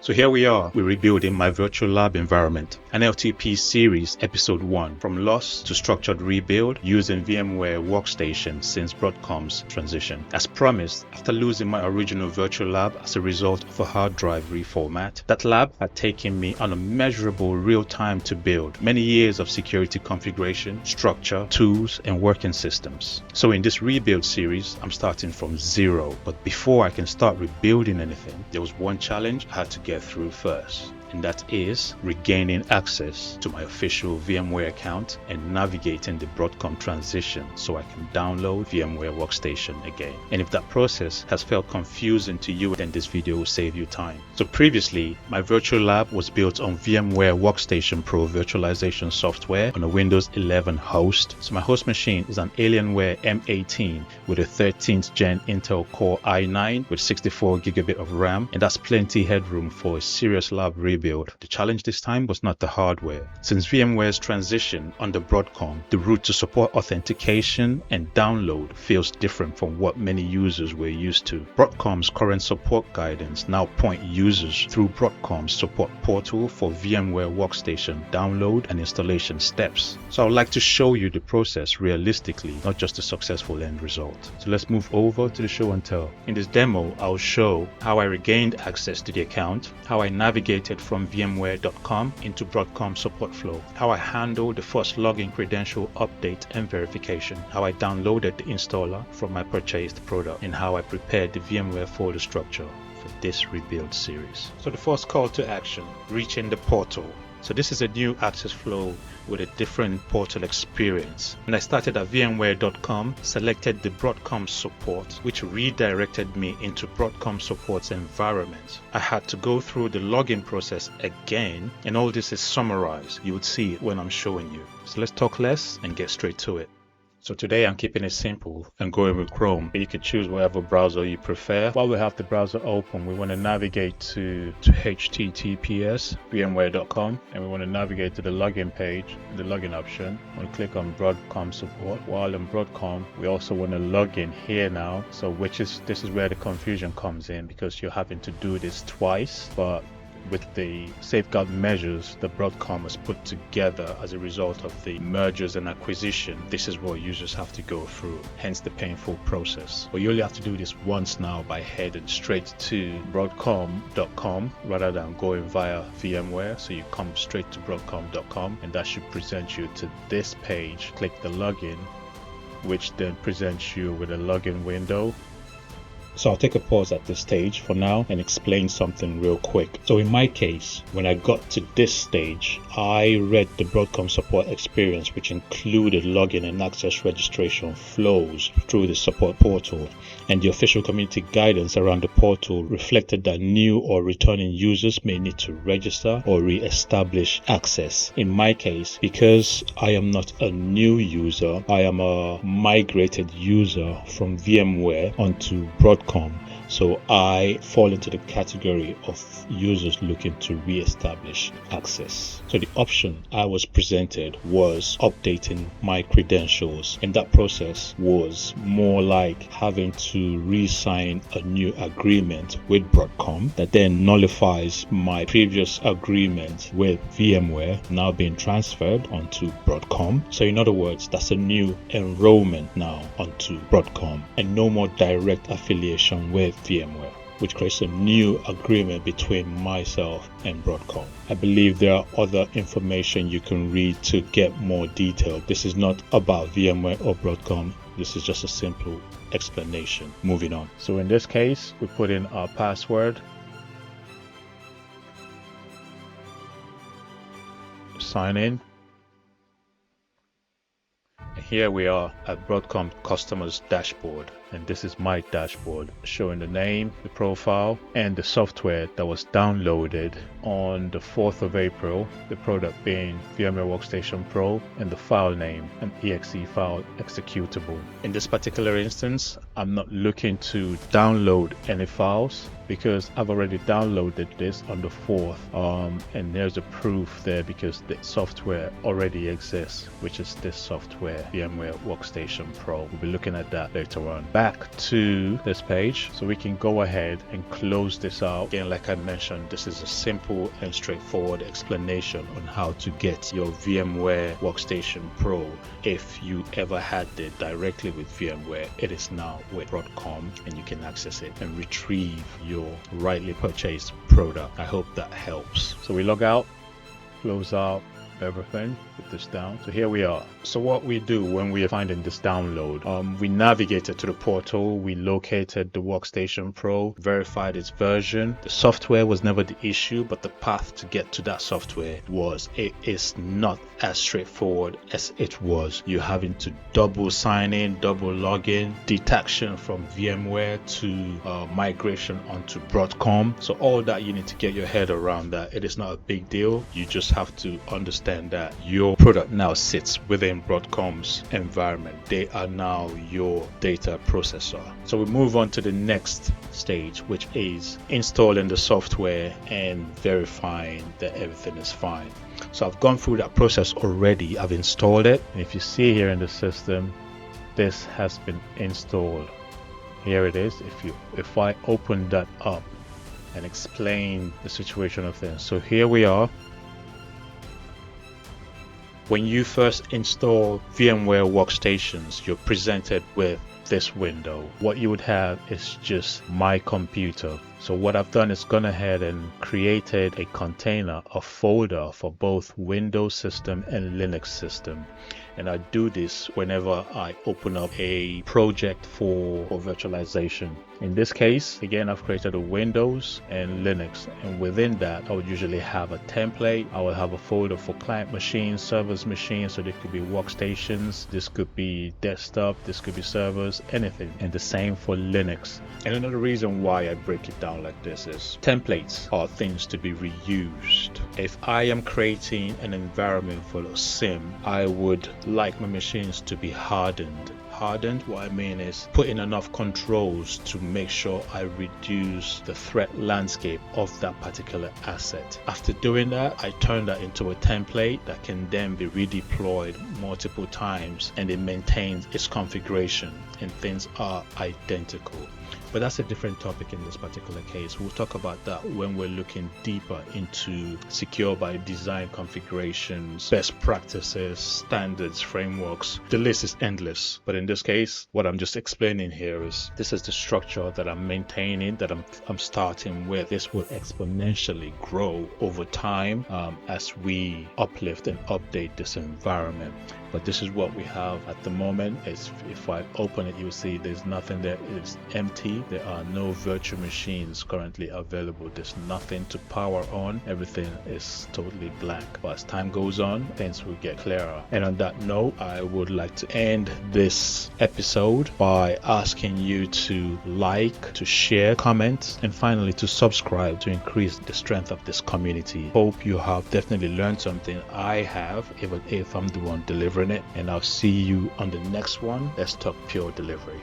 So here we are, we're rebuilding my virtual lab environment, an LTP series episode 1, from loss to structured rebuild using VMware Workstation since Broadcom's transition. As promised, after losing my original virtual lab as a result of a hard drive reformat, that lab had taken me unmeasurable real time to build, many years of security configuration, structure, tools, and working systems. So in this rebuild series, I'm starting from zero, but before I can start rebuilding anything, there was one challenge I had to get through first, and that is regaining access to my official VMware account and navigating the Broadcom transition so I can download VMware Workstation again. And if that process has felt confusing to you, then this video will save you time. So previously, my virtual lab was built on VMware Workstation Pro virtualization software on a Windows 11 host. So my host machine is an Alienware M18 with a 13th gen Intel Core i9 with 64 GB of RAM, and that's plenty headroom for a serious lab rebuild. The challenge this time was not the hardware. Since VMware's transition under Broadcom, the route to support authentication and download feels different from what many users were used to. Broadcom's current support guidance now point users through Broadcom's Support Portal for VMware Workstation download and installation steps. So I would like to show you the process realistically, not just the successful end result. So let's move over to the show and tell. In this demo, I'll show how I regained access to the account, how I navigated from VMware.com into Broadcom support flow, how I handled the first login credential update and verification, how I downloaded the installer from my purchased product, and how I prepared the VMware folder structure for this rebuild series. So the first call to action, reaching the portal. So this is a new access flow with a different portal experience. And I started at VMware.com, selected the Broadcom support, which redirected me into Broadcom support's environment. I had to go through the login process again, and all this is summarized. You would see it when I'm showing you. So let's talk less and get straight to it. So today I'm keeping it simple and going with Chrome. You can choose whatever browser you prefer. While we have the browser open, we want to navigate to https vmware.com, and we want to navigate to the login page, the login option. We want to click on Broadcom support. While in Broadcom, we also want to log in here now. So this is where the confusion comes in, because you're having to do this twice, but with the safeguard measures that Broadcom has put together as a result of the mergers and acquisition, this is what users have to go through, hence the painful process. But you only have to do this once now by heading straight to broadcom.com rather than going via VMware. So you come straight to broadcom.com, and that should present you to this page. Click the login, which then presents you with a login window. So I'll take a pause at this stage for now and explain something real quick. So in my case, when I got to this stage, I read the Broadcom support experience, which included login and access registration flows through the support portal, and the official community guidance around the portal reflected that new or returning users may need to register or re-establish access. In my case, because I am not a new user, I am a migrated user from VMware onto Broadcom. So I fall into the category of users looking to re-establish access. So the option I was presented was updating my credentials, and that process was more like having to re-sign a new agreement with Broadcom that then nullifies my previous agreement with VMware, now being transferred onto Broadcom. So in other words, that's a new enrollment now onto Broadcom, and no more direct affiliation with VMware, which creates a new agreement between myself and Broadcom. I believe there are other information you can read to get more detail. This is not about VMware or Broadcom. This is just a simple explanation. Moving on. So in this case, we put in our password, sign in. And here we are at Broadcom customers dashboard, and this is my dashboard showing the name, the profile, and the software that was downloaded on the 4th of April, the product being VMware Workstation Pro, and the file name, an exe file executable. In this particular instance, I'm not looking to download any files because I've already downloaded this on the 4th, and there's a proof there because the software already exists, which is this software, VMware Workstation Pro. We'll be looking at that later on. back to this page so we can go ahead and close this out. Again, like I mentioned, this is a simple and straightforward explanation on how to get your VMware Workstation Pro. If you ever had it directly with VMware, it is now with Broadcom, and you can access it and retrieve your rightly purchased product. I hope that helps. So we log out, close out everything, put this down. So here we are. So what we do when we are finding this download, we navigated to the portal, we located the Workstation Pro, verified its version. The software was never the issue, but the path to get to that software was. It is not as straightforward as it was. You're having to double sign in, double log in, detection from VMware to migration onto Broadcom. So all that, you need to get your head around that. It is not a big deal. You just have to understand that your product now sits within Broadcom's environment. They are now your data processor. So we move on to the next stage, which is installing the software and verifying that everything is fine. So I've gone through that process already. I've installed it, and if you see here in the system, this has been installed. Here it is. If I open that up and explain the situation of things, so here we are. When you first install VMware Workstations, you're presented with this window. What you would have is just My Computer. So what I've done is gone ahead and created a container, a folder for both Windows system and Linux system. And I do this whenever I open up a project for virtualization. In this case, again, I've created a Windows and Linux, and within that I would usually have a template. I will have a folder for client machines, servers machines, so there could be workstations, this could be desktop, this could be servers, anything. And the same for Linux. And another reason why I break it down like this is templates are things to be reused. If I am creating an environment for a SIM, I would like my machines to be hardened. What I mean is putting enough controls to make sure I reduce the threat landscape of that particular asset. After doing that, I turn that into a template that can then be redeployed multiple times, and it maintains its configuration and things are identical. But that's a different topic in this particular case. We'll talk about that when we're looking deeper into secure by design configurations, best practices, standards, frameworks. The list is endless. But in this case, what I'm just explaining here is this is the structure that I'm maintaining, that I'm starting with. This will exponentially grow over time as we uplift and update this environment. But this is what we have at the moment. If I open it, you'll see there's nothing there. It's empty. There are no virtual machines currently available. There's nothing to power on. Everything is totally blank. But as time goes on, things will get clearer. And on that note, I would like to end this episode by asking you to like, to share, comment, and finally to subscribe to increase the strength of this community. Hope you have definitely learned something. I have, even if I'm the one delivering it. And I'll see you on the next one. Let's talk pure delivery.